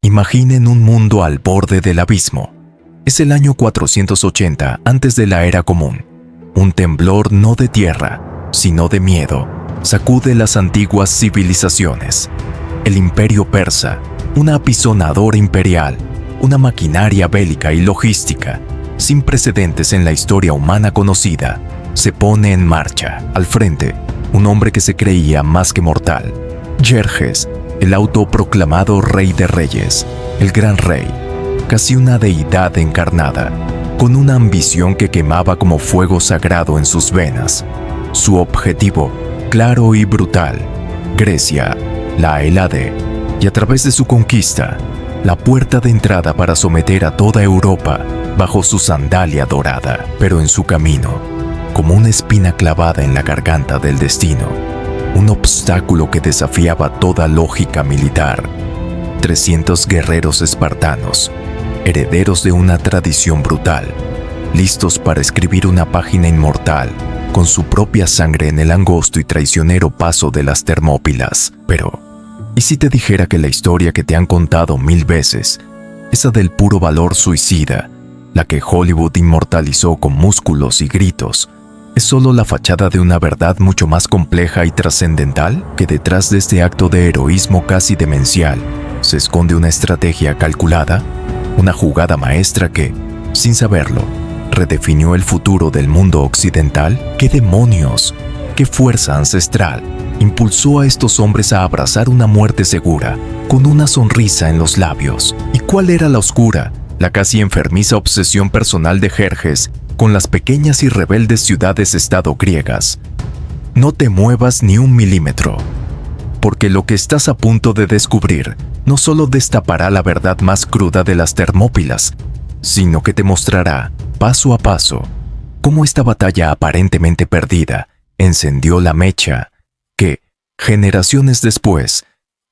Imaginen un mundo al borde del abismo. Es el año 480 antes de la era común. Un temblor no de tierra, sino de miedo, sacude las antiguas civilizaciones. El imperio persa, una apisonadora imperial, una maquinaria bélica y logística, sin precedentes en la historia humana conocida, se pone en marcha. Al frente, un hombre que se creía más que mortal. Jerjes, el autoproclamado rey de reyes, el gran rey, casi una deidad encarnada, con una ambición que quemaba como fuego sagrado en sus venas. Su objetivo, claro y brutal, Grecia, la Hélade, y a través de su conquista, la puerta de entrada para someter a toda Europa bajo su sandalia dorada. Pero en su camino, como una espina clavada en la garganta del destino, un obstáculo que desafiaba toda lógica militar. 300 guerreros espartanos, herederos de una tradición brutal, listos para escribir una página inmortal con su propia sangre en el angosto y traicionero paso de las Termópilas. Pero, ¿y si te dijera que la historia que te han contado 1000 veces, esa del puro valor suicida, la que Hollywood inmortalizó con músculos y gritos, es solo la fachada de una verdad mucho más compleja y trascendental? Que detrás de este acto de heroísmo casi demencial se esconde una estrategia calculada, una jugada maestra que, sin saberlo, redefinió el futuro del mundo occidental. ¿Qué demonios, qué fuerza ancestral impulsó a estos hombres a abrazar una muerte segura, con una sonrisa en los labios? ¿Y cuál era la oscura, la casi enfermiza obsesión personal de Jerjes con las pequeñas y rebeldes ciudades-estado griegas? No te muevas ni un milímetro, porque lo que estás a punto de descubrir no solo destapará la verdad más cruda de las Termópilas, sino que te mostrará, paso a paso, cómo esta batalla aparentemente perdida encendió la mecha que, generaciones después,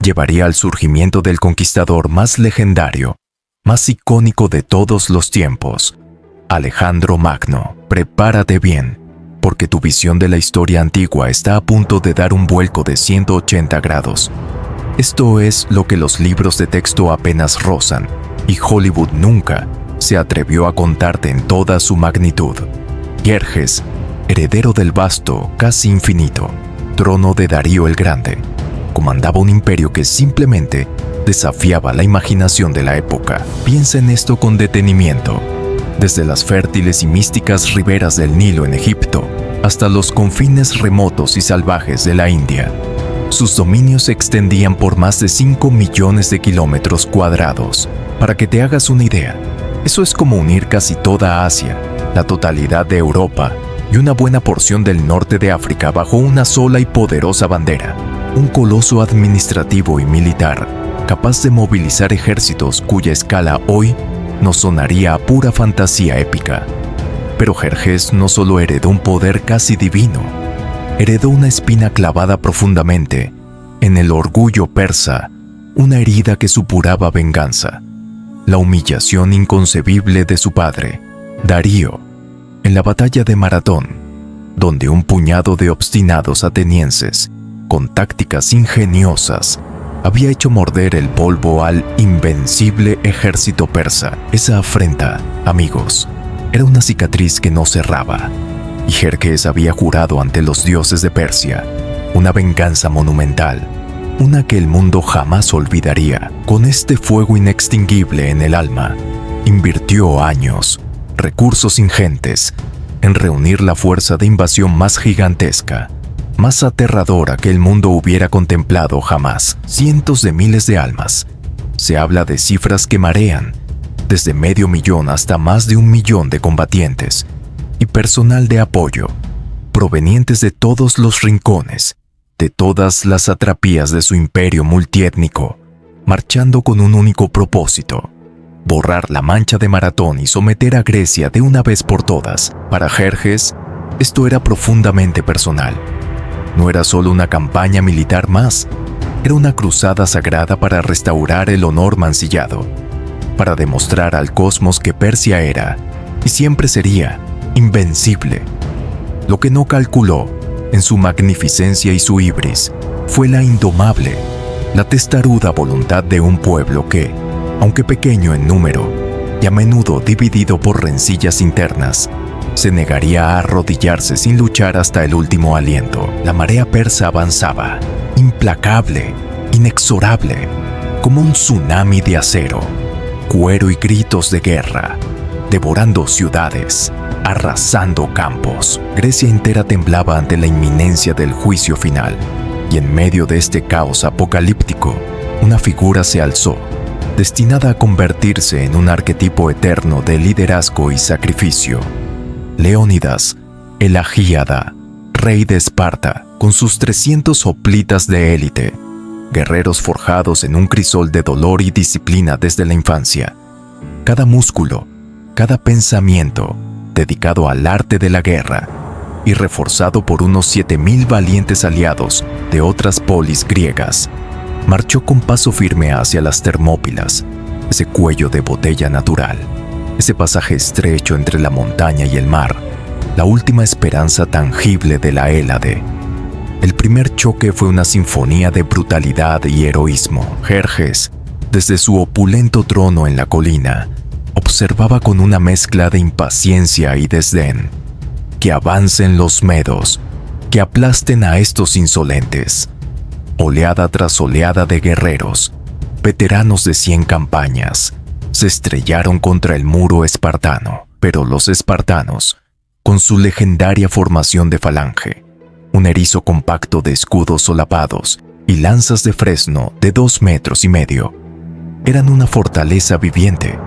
llevaría al surgimiento del conquistador más legendario, más icónico de todos los tiempos, Alejandro Magno. Prepárate bien, porque tu visión de la historia antigua está a punto de dar un vuelco de 180 grados. Esto es lo que los libros de texto apenas rozan, y Hollywood nunca se atrevió a contarte en toda su magnitud. Jerjes, heredero del vasto, casi infinito, trono de Darío el Grande, comandaba un imperio que simplemente desafiaba la imaginación de la época. Piensa en esto con detenimiento. Desde las fértiles y místicas riberas del Nilo en Egipto hasta los confines remotos y salvajes de la India, sus dominios se extendían por más de 5 millones de kilómetros cuadrados. Para que te hagas una idea, eso es como unir casi toda Asia, la totalidad de Europa y una buena porción del norte de África bajo una sola y poderosa bandera. Un coloso administrativo y militar, capaz de movilizar ejércitos cuya escala hoy nos sonaría a pura fantasía épica. Pero Jerjes no solo heredó un poder casi divino, heredó una espina clavada profundamente en el orgullo persa, una herida que supuraba venganza, la humillación inconcebible de su padre, Darío, en la batalla de Maratón, donde un puñado de obstinados atenienses, con tácticas ingeniosas, había hecho morder el polvo al invencible ejército persa. Esa afrenta, amigos, era una cicatriz que no cerraba, y Jerjes había jurado ante los dioses de Persia una venganza monumental, una que el mundo jamás olvidaría. Con este fuego inextinguible en el alma, invirtió años, recursos ingentes, en reunir la fuerza de invasión más gigantesca, más aterradora que el mundo hubiera contemplado jamás. Cientos de miles de almas. Se habla de cifras que marean, desde 500,000 hasta más de 1 millón de combatientes y personal de apoyo, provenientes de todos los rincones, de todas las satrapías de su imperio multiétnico, marchando con un único propósito: borrar la mancha de Maratón y someter a Grecia de una vez por todas. Para Jerjes, esto era profundamente personal. No era solo una campaña militar más, era una cruzada sagrada para restaurar el honor mancillado, para demostrar al cosmos que Persia era, y siempre sería, invencible. Lo que no calculó, en su magnificencia y su ibris, fue la indomable, la testaruda voluntad de un pueblo que, aunque pequeño en número y a menudo dividido por rencillas internas, se negaría a arrodillarse sin luchar hasta el último aliento. La marea persa avanzaba, implacable, inexorable, como un tsunami de acero, cuero y gritos de guerra, devorando ciudades, arrasando campos. Grecia entera temblaba ante la inminencia del juicio final, y en medio de este caos apocalíptico, una figura se alzó, destinada a convertirse en un arquetipo eterno de liderazgo y sacrificio. Leónidas, el Agíada, rey de Esparta, con sus 300 hoplitas de élite, guerreros forjados en un crisol de dolor y disciplina desde la infancia. Cada músculo, cada pensamiento, dedicado al arte de la guerra, y reforzado por unos 7.000 valientes aliados de otras polis griegas, marchó con paso firme hacia las Termópilas, ese cuello de botella natural, ese pasaje estrecho entre la montaña y el mar, la última esperanza tangible de la Hélade. El primer choque fue una sinfonía de brutalidad y heroísmo. Jerjes, desde su opulento trono en la colina, observaba con una mezcla de impaciencia y desdén. Que avancen los medos, que aplasten a estos insolentes. Oleada tras oleada de guerreros, veteranos de 100 campañas, se estrellaron contra el muro espartano. Pero los espartanos, con su legendaria formación de falange, un erizo compacto de escudos solapados y lanzas de fresno de 2,5 metros, eran una fortaleza viviente,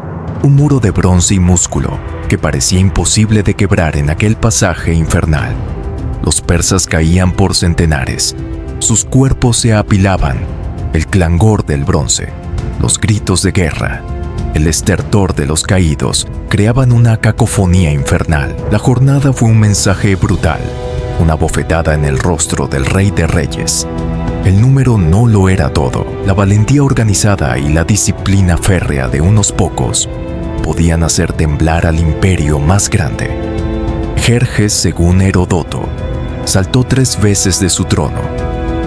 un muro de bronce y músculo que parecía imposible de quebrar en aquel pasaje infernal. Los persas caían por centenares, sus cuerpos se apilaban, el clangor del bronce, los gritos de guerra, el estertor de los caídos creaban una cacofonía infernal. La jornada fue un mensaje brutal, una bofetada en el rostro del Rey de Reyes. El número no lo era todo. La valentía organizada y la disciplina férrea de unos pocos podían hacer temblar al imperio más grande. Jerjes, según Heródoto, saltó 3 veces de su trono,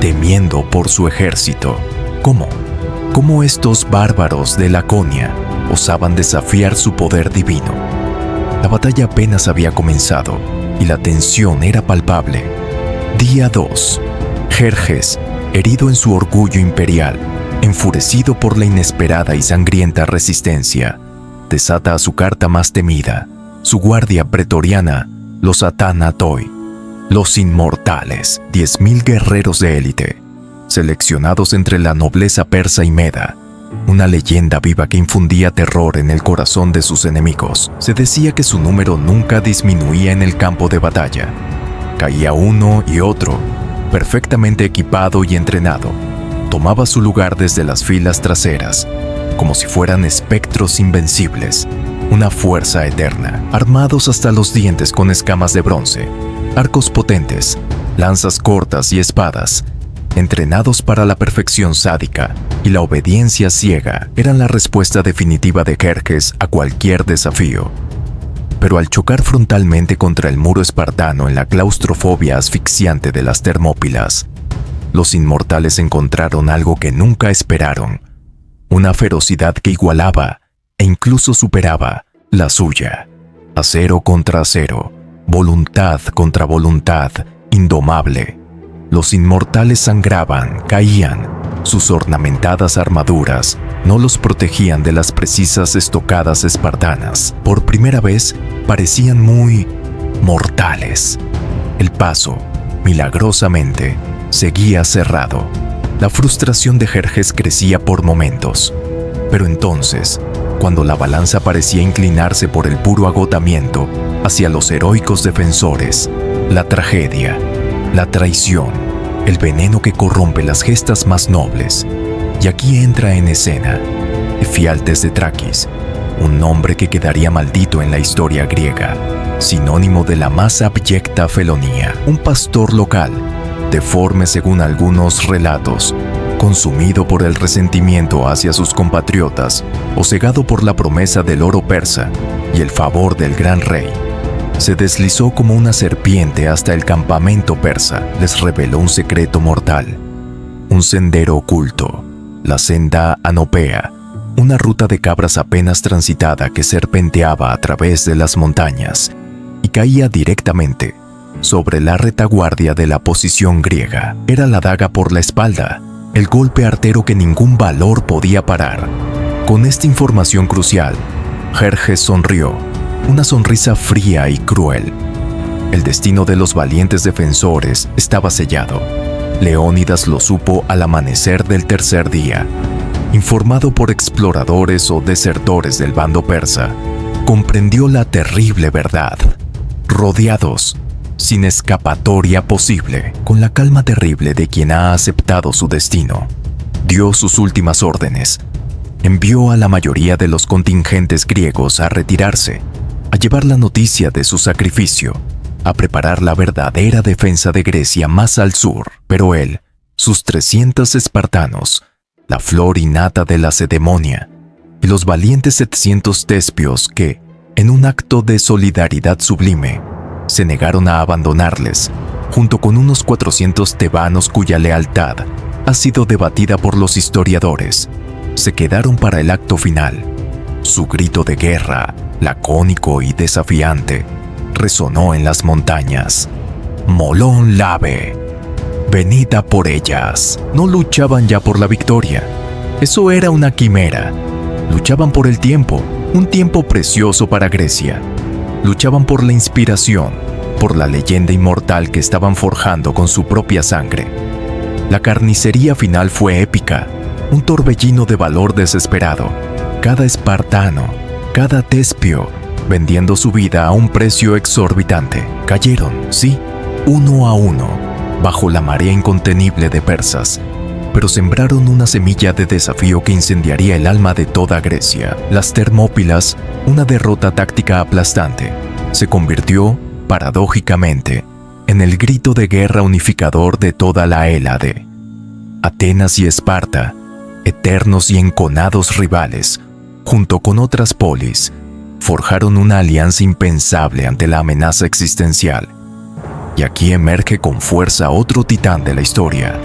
temiendo por su ejército. ¿Cómo estos bárbaros de Laconia osaban desafiar su poder divino? La batalla apenas había comenzado y la tensión era palpable. Día 2. Jerjes, herido en su orgullo imperial, enfurecido por la inesperada y sangrienta resistencia, desata a su carta más temida, su guardia pretoriana, los Atanatoi, los inmortales, 10.000 guerreros de élite, seleccionados entre la nobleza persa y meda, una leyenda viva que infundía terror en el corazón de sus enemigos. Se decía que su número nunca disminuía en el campo de batalla. Caía uno y otro, perfectamente equipado y entrenado, tomaba su lugar desde las filas traseras, como si fueran espectros invencibles, una fuerza eterna, armados hasta los dientes con escamas de bronce, arcos potentes, lanzas cortas y espadas, entrenados para la perfección sádica y la obediencia ciega, eran la respuesta definitiva de Jerjes a cualquier desafío. Pero al chocar frontalmente contra el muro espartano en la claustrofobia asfixiante de las Termópilas, los inmortales encontraron algo que nunca esperaron, una ferocidad que igualaba e incluso superaba la suya. Acero contra acero, voluntad contra voluntad, indomable. Los inmortales sangraban, caían. Sus ornamentadas armaduras no los protegían de las precisas estocadas espartanas. Por primera vez, parecían muy mortales. El paso, milagrosamente, seguía cerrado. La frustración de Jerjes crecía por momentos. Pero entonces, cuando la balanza parecía inclinarse por el puro agotamiento hacia los heroicos defensores, la tragedia, la traición, el veneno que corrompe las gestas más nobles. Y aquí entra en escena Efialtes de Traquis, un nombre que quedaría maldito en la historia griega, sinónimo de la más abyecta felonía. Un pastor local, deforme según algunos relatos, consumido por el resentimiento hacia sus compatriotas o cegado por la promesa del oro persa y el favor del gran rey, se deslizó como una serpiente hasta el campamento persa. Les reveló un secreto mortal, un sendero oculto, la senda Anopea, una ruta de cabras apenas transitada que serpenteaba a través de las montañas y caía directamente sobre la retaguardia de la posición griega. Era la daga por la espalda, el golpe artero que ningún valor podía parar. Con esta información crucial, Jerjes sonrió, una sonrisa fría y cruel. El destino de los valientes defensores estaba sellado. Leónidas lo supo al amanecer del tercer día. Informado por exploradores o desertores del bando persa, comprendió la terrible verdad. Rodeados, sin escapatoria posible, con la calma terrible de quien ha aceptado su destino, dio sus últimas órdenes. Envió a la mayoría de los contingentes griegos a retirarse, a llevar la noticia de su sacrificio, a preparar la verdadera defensa de Grecia más al sur. Pero él, sus 300 espartanos, la flor innata de la Lacedemonia, y los valientes 700 tespios que, en un acto de solidaridad sublime, se negaron a abandonarles, junto con unos 400 tebanos cuya lealtad ha sido debatida por los historiadores, se quedaron para el acto final. Su grito de guerra, lacónico y desafiante, resonó en las montañas. Molón Lave, venid a por ellas. No luchaban ya por la victoria. Eso era una quimera. Luchaban por el tiempo, un tiempo precioso para Grecia. Luchaban por la inspiración, por la leyenda inmortal que estaban forjando con su propia sangre. La carnicería final fue épica, un torbellino de valor desesperado. Cada espartano, cada tespio, vendiendo su vida a un precio exorbitante. Cayeron, sí, uno a uno, bajo la marea incontenible de persas, pero sembraron una semilla de desafío que incendiaría el alma de toda Grecia. Las Termópilas, una derrota táctica aplastante, se convirtió, paradójicamente, en el grito de guerra unificador de toda la Hélade. Atenas y Esparta, eternos y enconados rivales, junto con otras polis, forjaron una alianza impensable ante la amenaza existencial. Y aquí emerge con fuerza otro titán de la historia,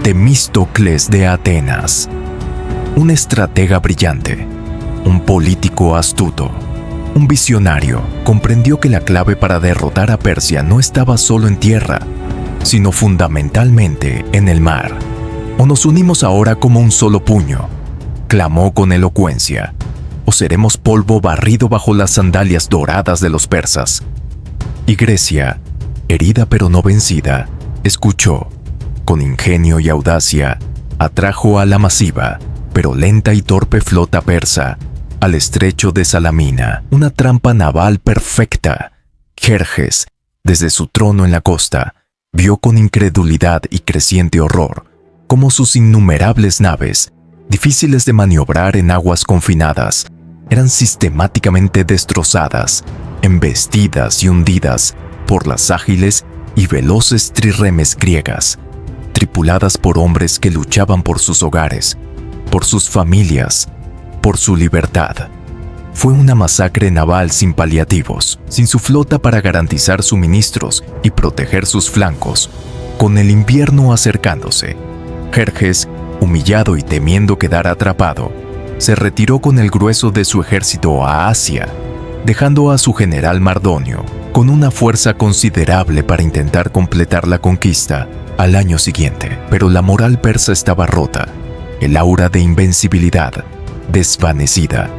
Temístocles de Atenas, un estratega brillante, un político astuto, un visionario. Comprendió que la clave para derrotar a Persia no estaba solo en tierra, sino fundamentalmente en el mar. O nos unimos ahora como un solo puño, clamó con elocuencia, o seremos polvo barrido bajo las sandalias doradas de los persas. Y Grecia, herida pero no vencida, escuchó. Con ingenio y audacia, atrajo a la masiva, pero lenta y torpe flota persa, al estrecho de Salamina, una trampa naval perfecta. Jerjes, desde su trono en la costa, vio con incredulidad y creciente horror cómo sus innumerables naves, difíciles de maniobrar en aguas confinadas, eran sistemáticamente destrozadas, embestidas y hundidas por las ágiles y veloces trirremes griegas, tripuladas por hombres que luchaban por sus hogares, por sus familias, por su libertad. Fue una masacre naval sin paliativos, sin su flota para garantizar suministros y proteger sus flancos. Con el invierno acercándose, Jerjes, humillado y temiendo quedar atrapado, se retiró con el grueso de su ejército a Asia, dejando a su general Mardonio con una fuerza considerable para intentar completar la conquista al año siguiente. Pero la moral persa estaba rota, el aura de invencibilidad desvanecida.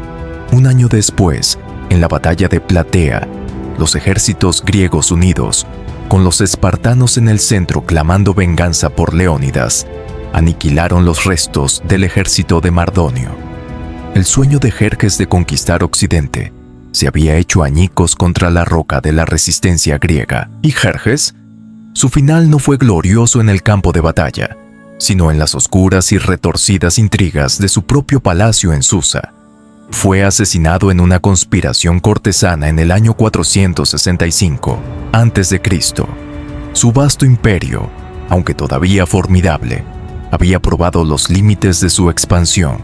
Un año después, en la batalla de Platea, los ejércitos griegos unidos, con los espartanos en el centro clamando venganza por Leónidas, aniquilaron los restos del ejército de Mardonio. El sueño de Jerjes de conquistar Occidente se había hecho añicos contra la roca de la resistencia griega. ¿Y Jerjes? Su final no fue glorioso en el campo de batalla, sino en las oscuras y retorcidas intrigas de su propio palacio en Susa. Fue asesinado en una conspiración cortesana en el año 465 a.C. Su vasto imperio, aunque todavía formidable, había probado los límites de su expansión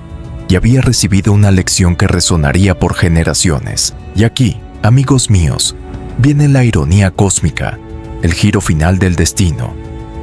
y había recibido una lección que resonaría por generaciones. Y aquí, amigos míos, viene la ironía cósmica, el giro final del destino,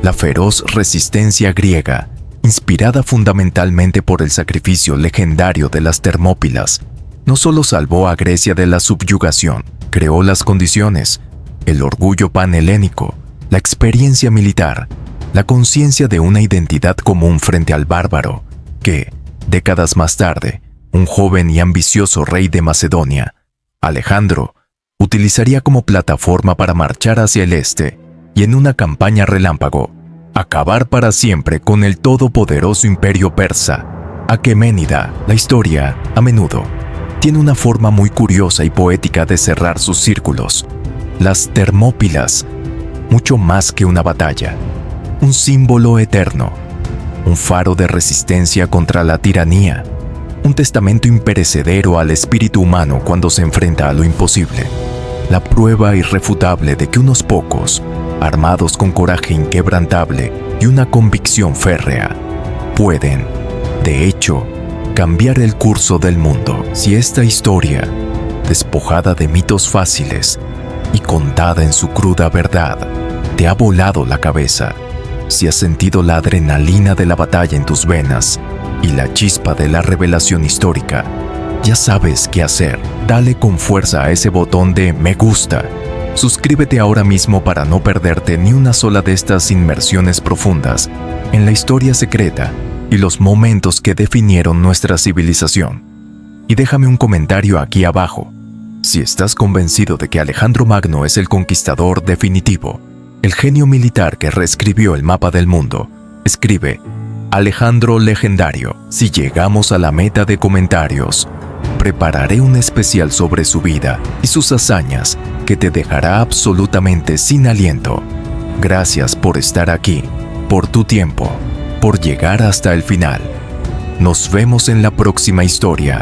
la feroz resistencia griega, inspirada fundamentalmente por el sacrificio legendario de las Termópilas, no solo salvó a Grecia de la subyugación, creó las condiciones, el orgullo panhelénico, la experiencia militar, la conciencia de una identidad común frente al bárbaro, que, décadas más tarde, un joven y ambicioso rey de Macedonia, Alejandro, utilizaría como plataforma para marchar hacia el este y en una campaña relámpago, acabar para siempre con el todopoderoso imperio persa. Aqueménida, la historia, a menudo, tiene una forma muy curiosa y poética de cerrar sus círculos. Las Termópilas, mucho más que una batalla, un símbolo eterno, un faro de resistencia contra la tiranía, un testamento imperecedero al espíritu humano cuando se enfrenta a lo imposible, la prueba irrefutable de que unos pocos, armados con coraje inquebrantable y una convicción férrea, pueden, de hecho, cambiar el curso del mundo. Si esta historia, despojada de mitos fáciles y contada en su cruda verdad, te ha volado la cabeza, si has sentido la adrenalina de la batalla en tus venas y la chispa de la revelación histórica, ya sabes qué hacer. Dale con fuerza a ese botón de me gusta. Suscríbete ahora mismo para no perderte ni una sola de estas inmersiones profundas en la historia secreta y los momentos que definieron nuestra civilización. Y déjame un comentario aquí abajo. Si estás convencido de que Alejandro Magno es el conquistador definitivo, el genio militar que reescribió el mapa del mundo, escribe Alejandro Legendario. Si llegamos a la meta de comentarios, prepararé un especial sobre su vida y sus hazañas que te dejará absolutamente sin aliento. Gracias por estar aquí, por tu tiempo, por llegar hasta el final. Nos vemos en la próxima historia.